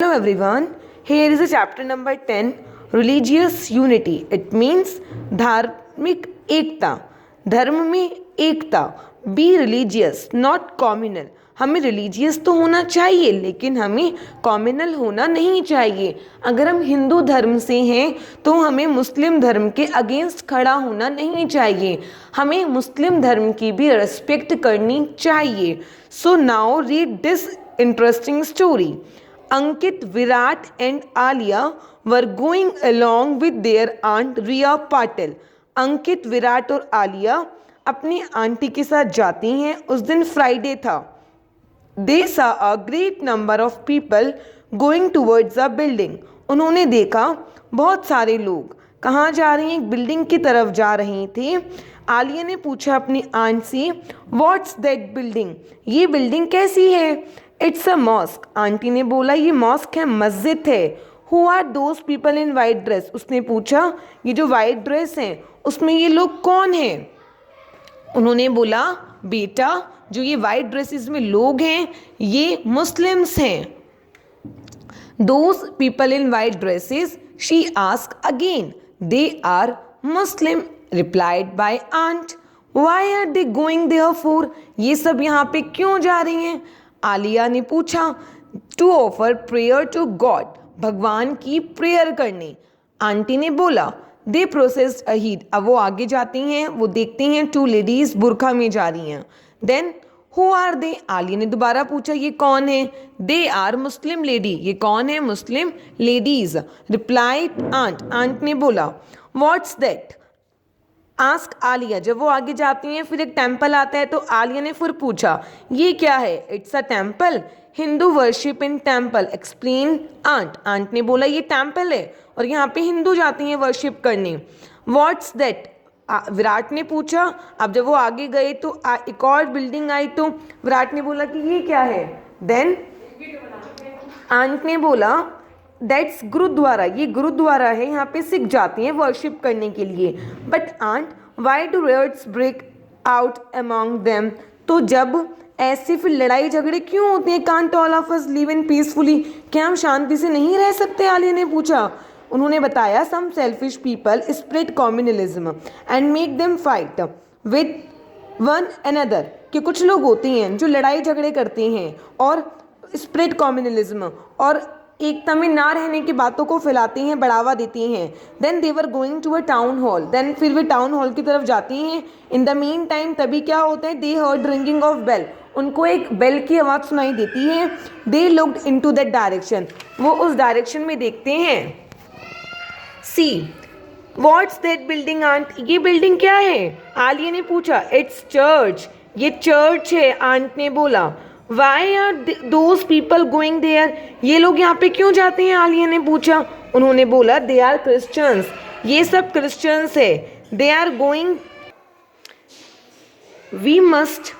Hello everyone, here is a chapter number 10 religious unity. It means धार्मिक एकता, धर्म में एकता. Be religious not communal. हमें रिलीजियस तो होना चाहिए लेकिन हमें कॉम्युनल होना नहीं चाहिए. अगर हम हिंदू धर्म से हैं तो हमें मुस्लिम धर्म के अगेंस्ट खड़ा होना नहीं चाहिए. हमें मुस्लिम धर्म की भी रेस्पेक्ट करनी चाहिए. So now read this interesting story. Ankit, Virat and Alia were going along with their aunt Riya Patil. अंकित, विराट और आलिया अपनी आंटी के साथ जाती हैं. उस दिन फ्राइडे था. They saw a great number of people going towards a building. उन्होंने देखा बहुत सारे लोग कहाँ जा रहे हैं, एक बिल्डिंग की तरफ जा रहे थे. आलिया ने पूछा अपनी आंट से, व्हाट्स दैट बिल्डिंग, ये बिल्डिंग कैसी है. It's a mosque. आंटी ने बोला ये मॉस्क है, मस्जिद है. Who are those people in white dress. उसने पूछा ये जो वाइट ड्रेस हैं उसमें ये लोग कौन हैं. उन्होंने बोला बेटा जो ये वाइट ड्रेसेस में लोग हैं ये मुस्लिम्स हैं. Those people in white dresses, she ask again. They are Muslim, replied by aunt. Why are they going there for, ये सब यहाँ पे क्यों जा रही हैं. आलिया ने पूछा. To offer prayer to God, भगवान की प्रेयर करने. आंटी ने बोला दे प्रोसेस्ड अहीद. अब वो आगे जाती हैं, वो देखती हैं टू लेडीज बुरखा में जा रही हैं. Then who are they, Aliya ने दोबारा पूछा ये कौन है. दे आर मुस्लिम लेडी, ये कौन है, मुस्लिम लेडीज. रिप्लाइड आंट, आंट ने बोला व्हाट्स दैट, आस्क आलिया. जब वो आगे जाती हैं फिर एक टेम्पल आता है तो आलिया ने फिर पूछा ये क्या है. It's a temple, Hindu worship in temple, explain aunt. Aunt ने बोला ये टेम्पल है और यहाँ पे हिंदू जाती हैं वर्शिप करने. व्हाट्स दैट, विराट ने पूछा. अब जब वो आगे गए तो एक और बिल्डिंग आई तो विराट ने बोला कि ये क्या है. देन आंट ने बोला दैट्स गुरुद्वारा, ये गुरुद्वारा है, यहाँ पे सिख जाती हैं वर्शिप करने के लिए. But aunt why do riots break out among them, तो जब ऐसे फिर लड़ाई झगड़े क्यों होते हैं. Can't all of us live in peacefully, क्या हम शांति से नहीं रह सकते, आलिया ने पूछा. उन्होंने बताया some selfish people spread communalism and make them fight with one another, कि कुछ लोग होते हैं जो लड़ाई झगड़े करते हैं और स्प्रेड कम्युनलिज्म और एकता में ना रहने की बातों को फैलाती हैं, बढ़ावा देती हैं. Then they were going to a town hall, then फिर वे टाउन हॉल की तरफ जाती हैं. इन द मीन टाइम तभी क्या होता है, they heard ringing of bell, उनको एक बेल की आवाज़ सुनाई देती है. They looked into that direction, वो उस डायरेक्शन में देखते हैं. See what's that building aunt, ये बिल्डिंग क्या है. आलिया ने पूछा. इट्स चर्च, ये चर्च है. आंट ने बोला why are those people going there, ये लोग यहाँ पे क्यों जाते हैं. आलिया ने पूछा. उन्होंने बोला दे आर क्रिश्चियंस, ये सब क्रिश्चियंस है. They are going, we must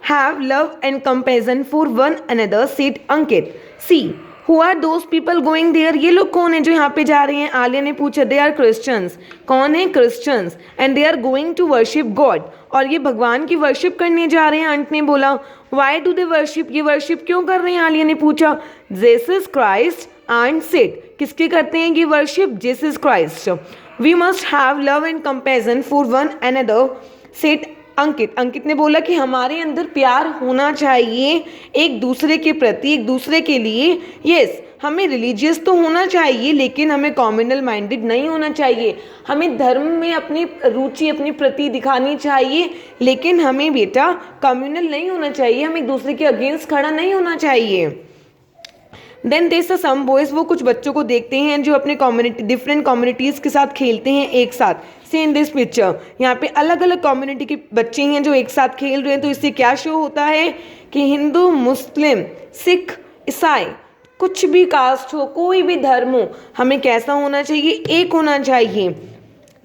have love and compassion for one another, said Ankit. See who are those people going there, ये लोग कौन है जो यहाँ पे जा रहे हैं. आलिया ने पूछा. दे आर क्रिश्चियंस, कौन है, Christians. And they are going to worship God, और ये भगवान की वर्शिप करने जा रहे हैं. आंट ने बोला वाई डू दे वर्शिप, ये वर्शिप क्यों कर रहे हैं. आलिया ने पूछा. जीसस क्राइस्ट एंड सेड, किसके करते हैं ये worship, Jesus Christ. We must have love and compassion for one another, said Ankit. Ankit ने बोला कि हमारे अंदर प्यार होना चाहिए एक दूसरे के प्रति, एक दूसरे के लिए. यस, हमें रिलीजियस तो होना चाहिए लेकिन हमें कॉम्युनल माइंडेड नहीं होना चाहिए. हमें धर्म में अपनी रुचि, अपनी प्रति दिखानी चाहिए लेकिन हमें बेटा कम्युनल नहीं होना चाहिए. हमें एक दूसरे के अगेंस्ट खड़ा नहीं होना चाहिए. देन दे सा सम बॉयज़, वो कुछ बच्चों को देखते हैं जो अपने कम्युनिटी, डिफरेंट कम्युनिटीज़ के साथ खेलते हैं एक साथ. सी इन दिस पिक्चर, यहाँ पे अलग अलग कम्युनिटी के बच्चे हैं जो एक साथ खेल रहे हैं. तो इससे क्या शो होता है कि हिंदू, मुस्लिम, सिख, ईसाई, कुछ भी कास्ट हो, कोई भी धर्म हो, हमें कैसा होना चाहिए, एक होना चाहिए.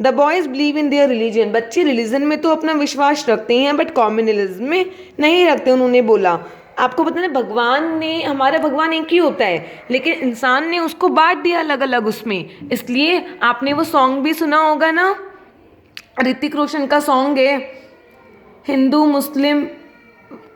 The boys believe in their religion, बच्चे रिलीजन में तो अपना विश्वास रखते हैं बट कम्युनलिज्म में नहीं रखते. उन्होंने बोला आपको पता है भगवान ने, हमारा भगवान एक ही होता है लेकिन इंसान ने उसको बांट दिया अलग अलग उसमें. इसलिए आपने वो सॉन्ग भी सुना होगा ना, ऋतिक रोशन का सॉन्ग है, हिंदू मुस्लिम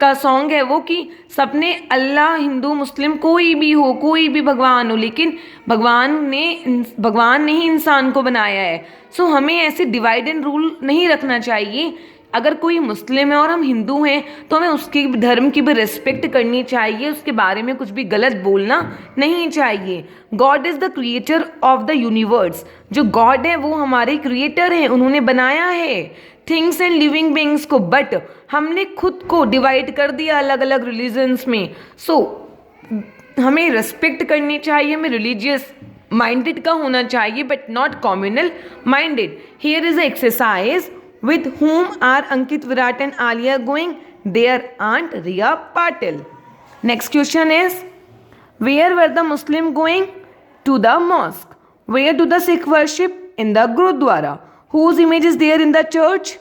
का सॉन्ग है वो कि सबने अल्लाह हिंदू मुस्लिम कोई भी हो, कोई भी भगवान हो, लेकिन भगवान ने ही इंसान को बनाया है। सो हमें ऐसे डिवाइड एंड रूल नहीं रखना चाहिए। अगर कोई मुस्लिम है और हम हिंदू हैं तो हमें उसके धर्म की भी रिस्पेक्ट करनी चाहिए, उसके बारे में कुछ भी गलत बोलना नहीं चाहिए। God is the creator of the universe. जो गॉड है वो हमारे क्रिएटर हैं, उन्होंने बनाया है थिंग्स एंड लिविंग बींग्स को, बट हमने खुद को डिवाइड कर दिया अलग अलग रिलीजन्स में। सो हमें रिस्पेक्ट करनी चाहिए, हमें रिलीजियस माइंडेड का होना चाहिए but not communal minded. Here is a exercise with whom are Ankit, Virat and Alia going? Their aunt Riya Patil. Next question is, where were the Muslim going? To the mosque. Where do the Sikh worship? In the Gurudwara. Whose image is there in the church?